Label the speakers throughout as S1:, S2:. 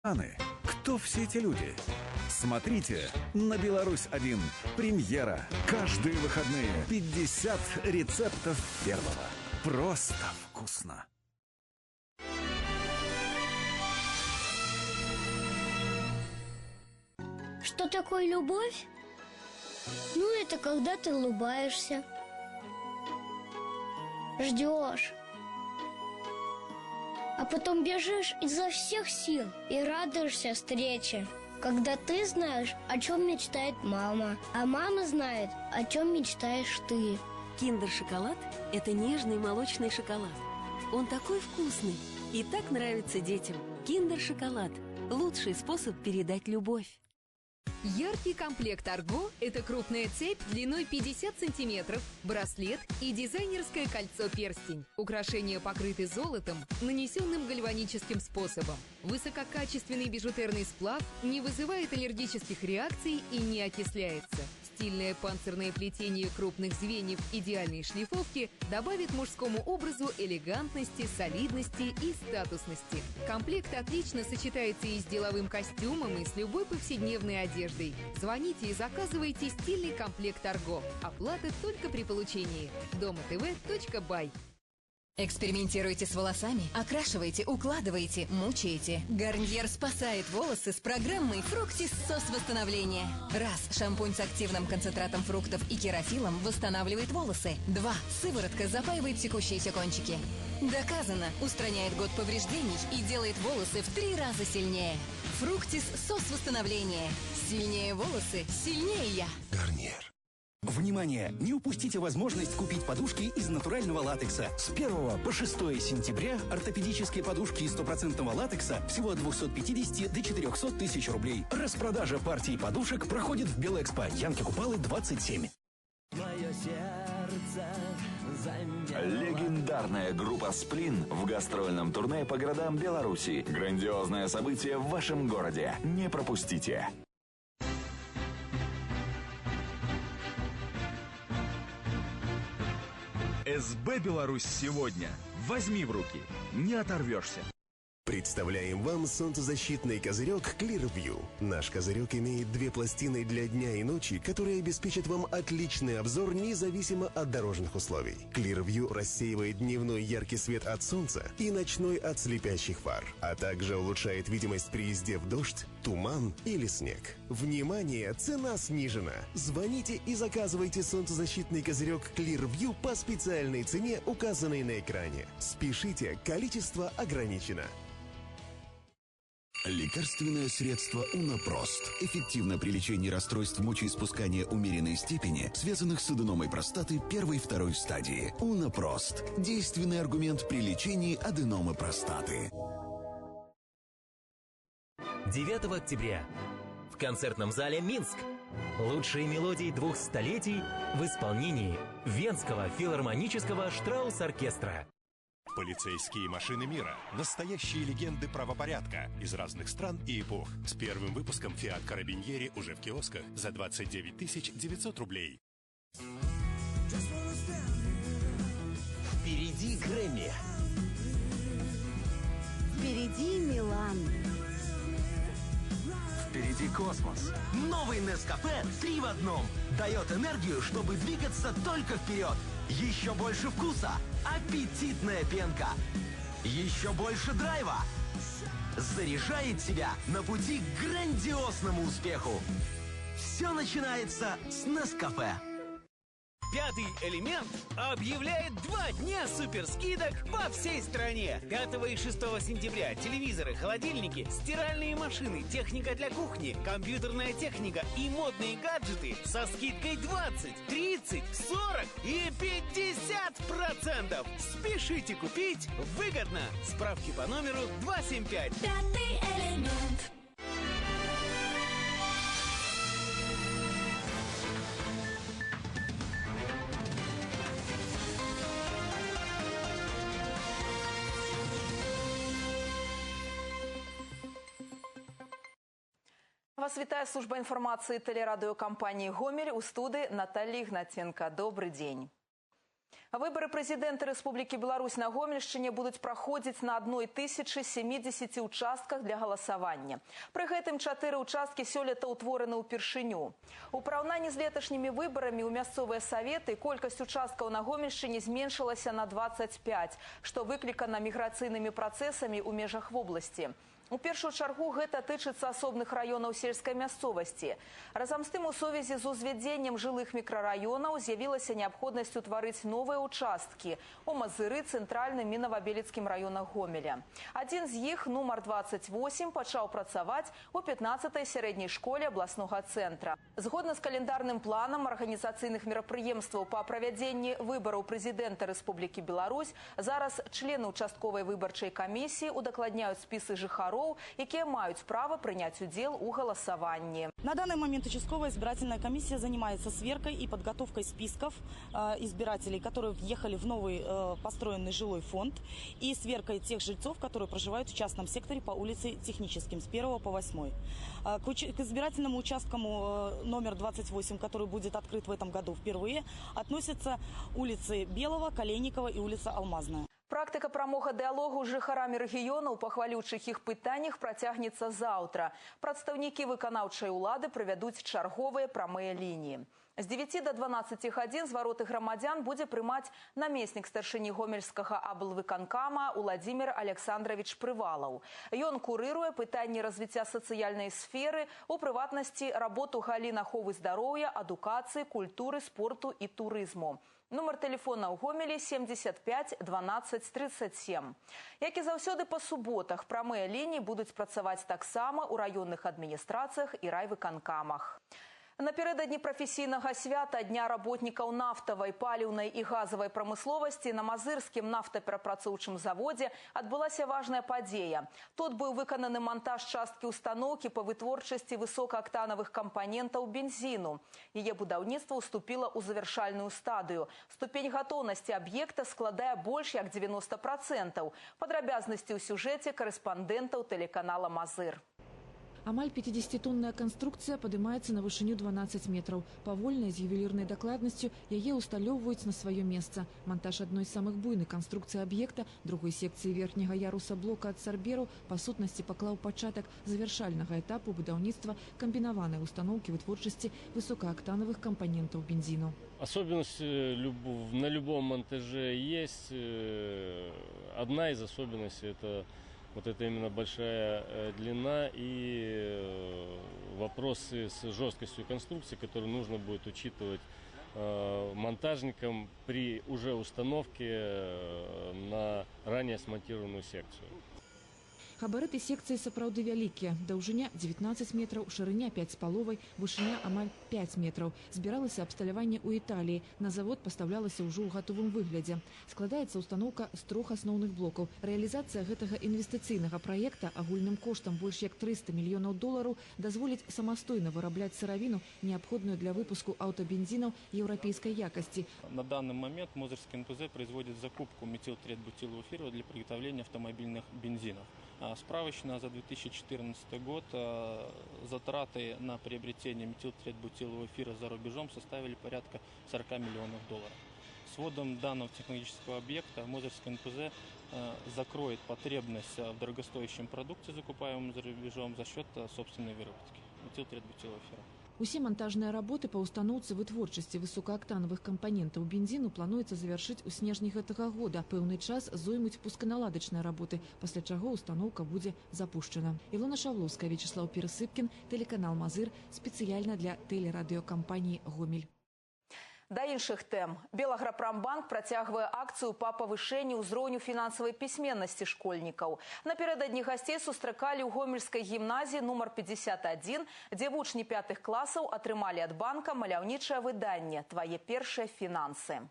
S1: Кто все эти люди? Смотрите на «Беларусь-1». Премьера. Каждые выходные 50 рецептов первого. Просто вкусно.
S2: Что такое любовь? Ну, это когда ты улыбаешься, ждешь, а потом бежишь изо всех сил и радуешься встрече. Когда ты знаешь, о чем мечтает мама, а мама знает, о чем мечтаешь ты.
S3: Киндер-шоколад – это нежный молочный шоколад. Он такой вкусный и так нравится детям. Киндер-шоколад – лучший способ передать любовь.
S4: Яркий комплект «Арго» – это крупная цепь длиной 50 сантиметров, браслет и дизайнерское кольцо-перстень. Украшения покрыты золотом, нанесенным гальваническим способом. Высококачественный бижутерный сплав не вызывает аллергических реакций и не окисляется. Стильное панцирное плетение крупных звеньев идеальной шлифовки добавит мужскому образу элегантности, солидности и статусности. Комплект отлично сочетается и с деловым костюмом, и с любой повседневной одеждой. Звоните и заказывайте стильный комплект «Арго». Оплата только при получении. domatv.by.
S5: Экспериментируйте с волосами, окрашивайте, укладывайте, мучаете. Гарньер спасает волосы с программой «Фруктис Сос восстановления». Раз, шампунь с активным концентратом фруктов и керафилом восстанавливает волосы. 2, сыворотка запаивает секущиеся кончики. Доказано, устраняет год повреждений и делает волосы в 3 раза сильнее. «Фруктис Сос восстановления». Сильнее волосы, сильнее я.
S6: Гарньер.
S7: Внимание! Не упустите возможность купить подушки из натурального латекса. С 1 по 6 сентября ортопедические подушки из 100% латекса всего от 250 до 400 тысяч рублей. Распродажа партий подушек проходит в Белэкспо. Янки Купалы, 27.
S8: Мое сердце
S1: Легендарная группа «Сплин» в гастрольном турне по городам Беларуси. Грандиозное событие в вашем городе. Не пропустите.
S9: СБ «Беларусь» сегодня. Возьми в руки, не оторвешься.
S6: Представляем вам солнцезащитный козырек Clearview. Наш козырек имеет 2 пластины для дня и ночи, которые обеспечат вам отличный обзор независимо от дорожных условий. Clearview рассеивает дневной яркий свет от солнца и ночной от слепящих фар, а также улучшает видимость при езде в дождь, туман или снег. Внимание! Цена снижена! Звоните и заказывайте солнцезащитный козырек Clearview по специальной цене, указанной на экране. Спешите, количество ограничено.
S10: Лекарственное средство «Унапрост» эффективно при лечении расстройств мочеиспускания умеренной степени, связанных с аденомой простаты 1 и 2 стадии. «Унапрост» – действенный аргумент при лечении аденомы простаты.
S11: 9 октября в концертном зале «Минск». Лучшие мелодии 2 столетий в исполнении Венского филармонического Штраус-оркестра.
S12: Полицейские машины мира. Настоящие легенды правопорядка из разных стран и эпох. С первым выпуском Fiat Carabinieri уже в киосках за 29 900 рублей.
S13: Впереди Грэмми.
S14: Впереди Милан.
S13: Впереди космос. Новый Нескафе 3 в одном. Дает энергию, чтобы двигаться только вперед. Еще больше вкуса. Аппетитная пенка. Еще больше драйва. Заряжает тебя на пути к грандиозному успеху. Все начинается с Нескафе.
S15: Пятый элемент объявляет 2 дня суперскидок по всей стране. 5 и 6 сентября телевизоры, холодильники, стиральные машины, техника для кухни, компьютерная техника и модные гаджеты со скидкой 20, 30, 40 и 50%. Спешите купить выгодно. Справки по номеру 275.
S16: Пятый элемент.
S17: Вас вітає служба інформації телерадіокомпанії «Гомель», у студії Наталія Ігнатенко. Добрий день. Выборы президента Республики Беларусь на Гомельшчыне будут проходить на 1070 участках для голосования. При этом 4 участки сёлета утворены упершыню. У параўнанні з леташнімі выбарамі ў мясцовыя саветы колькасць участкаў на Гомельшчыне зменшылася на 25, што выклікана міграцыйнымі працэсамі ў межах вобласці. У першую чаргу гэта тычыцца асобных раёнаў сельскай мясцовасці. Разам з тым, у сувязі з узвядзеннем жылых мікрараёнаў з'явілася неабходнасць утварыць новыя участкі у Мазыры, цэнтральным і Новабелецкім раёнах Гомеля. Адзін з іх, нумар 28, пачаў працаваць у 15-й сярэдняй школе абласнога цэнтра. Згодна з календарным планам арганізацыйных мерапрыемстваў па правядзенні выбараў прэзідэнта Рэспублікі Беларусь, зараз члены участковай выбарчай камісіі удакладняюць спісы жыхароў, якія маюць право принять удел у голосовании.
S18: На данный момент участковая избирательная комиссия занимается сверкой и подготовкой списков избирателей, которые въехали в новый построенный жилой фонд, и сверкой тех жильцов, которые проживают в частном секторе по улице Техническим с 1 по 8. К избирательному участку номер 28, который будет открыт в этом году впервые, относятся улицы Белого, Колейникова и улица Алмазная.
S17: Практика прамога дыалогу з жыхарамі рэгіёнаў па хвалючых іх пытаннях працягнецца заўтра. Прадстаўнікі выканаўчай улады правядуць чарговыя прамыя лініі. З 9 до 12 гадзін звароты грамадзян будзе прымаць намеснік старшыні гомельскага аблвыканкама Уладзімір Александрович Прывалаў. Ён курыруе пытанні развіцця сацыяльнай сферы, у прыватнасці работу галін аховы здароўя, адукацыі, культуры, спорту і турызму. Нумар тэлефона ў Гомелі 75 12 37. Як і заўсёды па суботах, прамыя лініі будуць працаваць таксама ў раённых адміністрацыях і райвыканкамах. Напярэдадні прафесійнага свята Дня работнікаў нафтавай, паліўнай і газавай прамысловасці на Мазырскім нафтаперапрацоўчым заводзе адбылася важная падзея. Тут быў выкананы монтаж часткі устаноўкі па вытворчасці высокаактанавых кампанентаў бензіну. Яе будаўніцтва ўступіла ў завяршальную стадыю. Ступень гатоўнасці аб'екта складае больш як 90%. Падрабязнасці ў сюжэце карэспандэнтаў тэлеканала «Мазыр».
S19: Амаль 50-тонная конструкция поднимается на вышыню 12 метров. Павольна, з ювелірнай дакладнасцю, яе усталёўваюць на сваё месца. Монтаж адной з самых буйных конструкцый аб'екта, другой секцыі верхняга яруса блока ад Сарберу, па сутнасці паклаў пачатак завяршальнага этапу будаўніцтва камбінаванай установкі вытворчасці высокаактановых компонентов бензину.
S20: Особенность на любом монтаже есть. Одна из особенностей – это вот это именно большая длина и вопросы с жесткостью конструкции, которые нужно будет учитывать монтажникам при уже установке на ранее смонтированную секцию.
S19: Габарыты секцыі сапраўды вялікія. Даўжыня 19 метраў, шырыня 5,5, вышыня амаль 5 метраў. Збіралася абсталяванне ў Італіі. На завод пастаўлялася ўжо ў гатовым выглядзе. Складаецца установка з 3 асноўных блокаў. Рэалізацыя гэтага інвестыцыйнага праекта агульным коштам больш як $300 мільёнаў дазволіць самастойна вырабляць сыравіну, неабходную для выпуску аўтабензінаў еўрапейскай якасці.
S21: На данный момент Мозырский НПЗ производит закупку метилтретбутилового эфира для приготовления автомобильных бензинов. Справочно за 2014 год затраты на приобретение метилтретбутилового эфира за рубежом составили порядка $40 миллионов. С вводом данного технологического объекта Мозырский НПЗ закроет потребность в дорогостоящем продукте, закупаемом за рубежом, за счет собственной выработки метилтретбутилового эфира.
S19: Усе монтажныя работы па ўстаноўцы вытворчасці высокаактановых кампанентаў бензіну плануецца завяршыць у снежні гэтага года. Пэўны час зоймуць пусканаладачныя работы, пасля чаго установка будзе запушчана. Ілона Шавлоўская, Вячеслав Пересыпкін, тэлеканал «Мазыр», спецыяльна для тэлерадыёкампаніі «Гомель».
S17: Да іншых тэм. Белаграпрамбанк працягвае акцыю па павышэнні ўзроўню фінансавай пісьменнасці школьнікаў. Напярэдадні гасцей сустракалі ў гомельскай гімназіі нумар 51, дзе вучні 5 класаў атрымалі ад банка маляўнічае выданне «Твае першыя фінансы».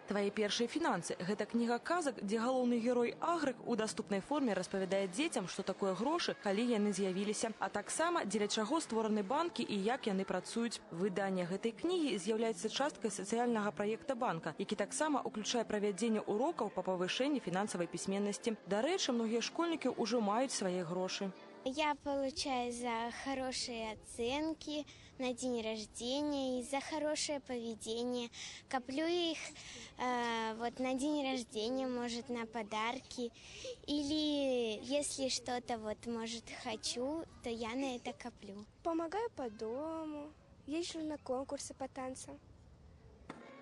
S22: «Твои першие финансы» – гэта книга казак, дзе галоўны герой Агрык у даступнай форме распавядае дзецям, што такое грошы, калі яны з'явіліся, а таксама дзеля чаго створаны банкі і як яны працуюць. Выданне гэтай кнігі з'яўляецца часткай сацыяльнага праекта банка, які таксама уключае правядзенне урокаў па павышэнні фінансавай пісьменнасці. Дарэчы, многія школьнікі ўжо маюць свае грошы.
S2: Я получаю за хорошие оценки на день рождения и за хорошее поведение. Коплю их вот на день рождения, может, на подарки. Или если что-то вот, может, хочу, то я на это коплю.
S3: Помогаю по дому, езжу на конкурсы по танцам.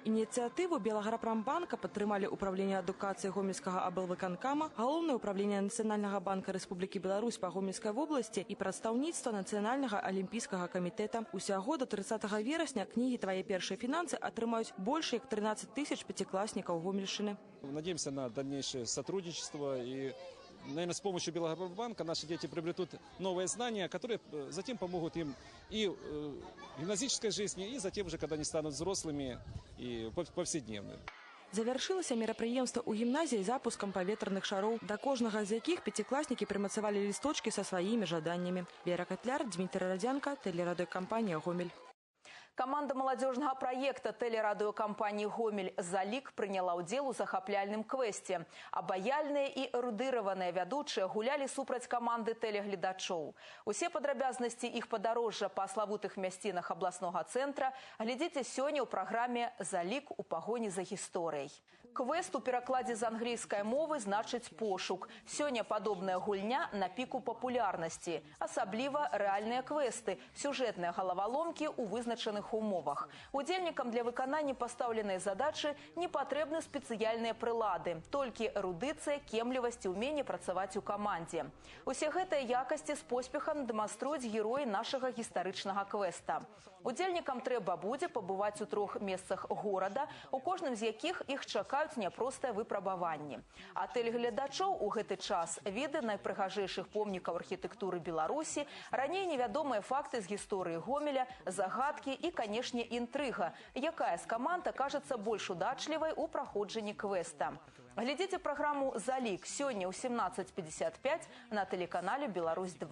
S22: Ініцыятыву Белаграпрамбанка падтрымалі ўправленне адукацыі гомельскага аблвыканкама, галоўнае ўправленне Нацыянальнага банка Рэспублікі Беларусь па Гомельскай вобласці і прадстаўніцтва Нацыянальнага алімпійскага камітэта. Усяго до 30 верасня кнігі «Твои першие финансы» атрымаюць больше як 13 тысяч пятиклассников Гомельщины.
S23: Надеемся на дальнейшее сотрудничество и, наверное, с помощью Белаграпромбанка наши дети приобретут новые знания, которые затем помогут им и в гимназической жизни, и затем уже, когда они станут взрослыми и повседневными.
S22: Завяршылася мерапрыемства ў гімназіі запускам паветраных шароў, да кожнага з якіх пяцікласнікі прымацавалі лісточкі са сваімі жаданнямі. Вера Котляр, Дмитрий Радзянка, телерадиокомпания «Гомель».
S17: Команда молодежного проекта телерадиокомпании «Гомель» «Залик» приняла удел у захапляльным квесте. Абаяльные и эрудированные ведущие гуляли супраць команды телегледачоў. Усе падрабязнасці их подорожжа по славутых мясцінах областного центра глядзіце сёння ў праграме «Залик у пагоні за гісторыяй». Квест у перакладзе з англійскай мовы значыць пошук. Сёння падобная гульня на піку папулярнасці. Асабліва рэальныя квесты, сюжэтныя галаваломкі ў вызначаных умовах. Удзельнікам для выканання пастаўленай задачы не патрэбны спецыяльныя прылады, толькі эрудыцыя, кемлівасць і ўменне працаваць у камандзе. Усе гэтыя якасці з поспехам дэманструюць героі нашага гістарычнага квеста. Удзельнікам трэба будзе пабываць у 3 месцах горада, у кожным з якіх іх чакаюць няпростыя выпрабаванні. А тэлегледачоў у гэты час віды найпрыгажэйшых помнікаў архітэктуры Беларусі, раней невядомыя факты з гісторыі Гомеля, загадкі і, канешне, інтрыга, якая з каманд акажацца больш удачлівай у праходжанні квеста. Глядзіце праграму «Залик» сёння ў 17:55 на тэлеканале «Беларусь-2».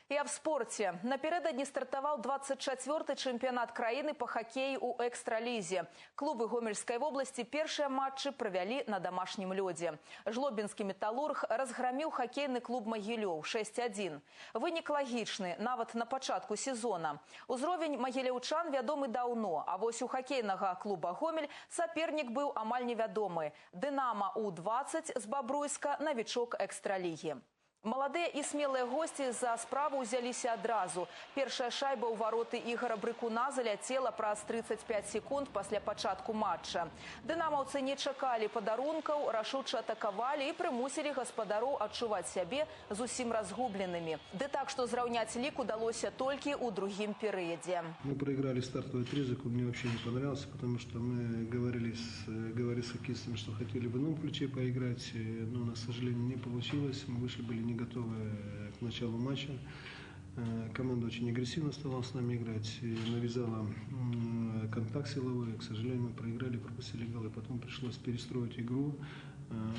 S17: И об спорте. Напередодні стартовал 24-й чемпионат краины по хоккею у экстрализе. Клубы Гомельской области первые матчи провели на домашнем лёде. Жлобинский «Металлург» разгромил хоккейный клуб «Могилёв» 6-1. Вынік лагічны, нават на пачатку сезона. Узровень магілеўчан вядомы даўно, а вось у хоккейнага клуба «Гомель» соперник был амаль невядомы. «Динамо» У-20 з Бабруйска, новичок экстралиги. Молодые и смелые гости за справу взяліся адразу. Першая шайба ў вароты Ігора Брыкуна заляцела праз 35 секунд пасля пачатку матча. Дынамаўцы не чакалі падарункаў, рашуча атакавалі і прымусілі гаспадароў адчуваць сябе зусім разгубленымі. Ды так, што зраўняць лік удалося толькі ў другім перыядзе.
S24: Мы проиграли стартовый отрезок, он мне вообще не понравился, потому что мы говорили с хоккеистами, что хотели в ином ключе поиграть, но у нас, к сожалению, не получилось. Мы вышли, были не готовы к началу матча. Команда очень агрессивно стала с нами играть, навязала контакт силовой. К сожалению, мы проиграли, пропустили голы. Потом пришлось перестроить игру,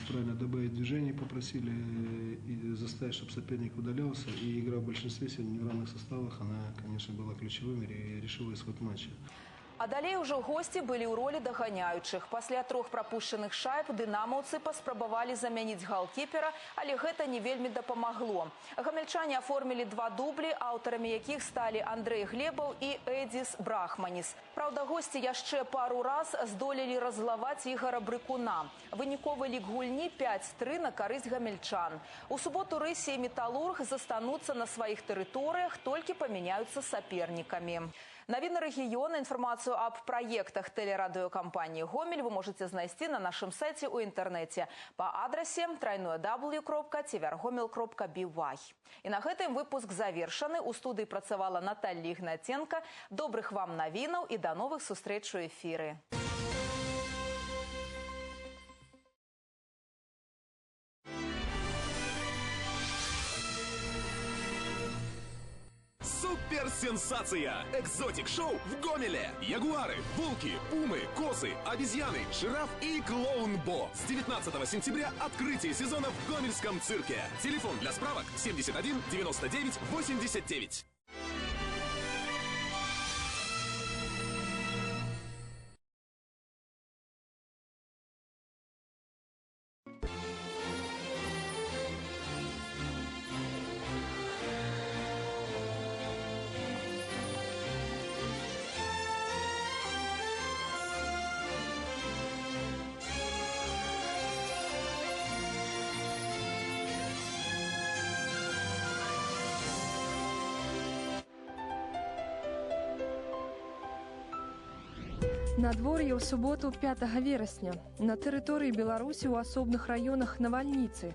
S24: правильно добавить движение, попросили и заставить, чтобы соперник удалялся. И игра в большинстве сегодня в равных составах, она, конечно, была ключевым и решила исход матча.
S17: А далей ужо гости были ў ролі даганяючых. Пасля 3 прапушчаных шайб дынамаўцы паспрабавалі замяніць галкіпера, але гэта не вельмі дапамагло. Гамельчане аформілі 2 дублі, аўтарамі якіх сталі Андрэй Глебаў і Эдзіс Брахманіс. Праўда, гости яшчэ пару раз здолелі раззлаваць Ігора Брыкуна. Выніковы лік гульні 5-3 на карысць гамельчан. У суботу Рыси і Металлург застануцца на сваіх тэрыторыях, толькі памяняюцца сапернікамі. Новины региона, информацию об проектах телерадиокомпании «Гомель» вы можете знайсці на нашем сайте у интернете по адресе www.tvrgomel.by. И на гэтым выпуск завершаны. У студии працавала Наталья Ігнатенко. Добрых вам навінаў и до новых сустрэч у эфиры.
S25: Суперсенсация! Экзотик-шоу в Гомеле! Ягуары, волки, пумы, косы, обезьяны, жираф и клоун Бо. С 19 сентября открытие сезона в Гомельском цирке. Телефон для справок 71 99 89.
S1: Надвор'е ў суботу 5 верасня. На тэрыторыі Беларусі ў асобных раёнах навальніцы.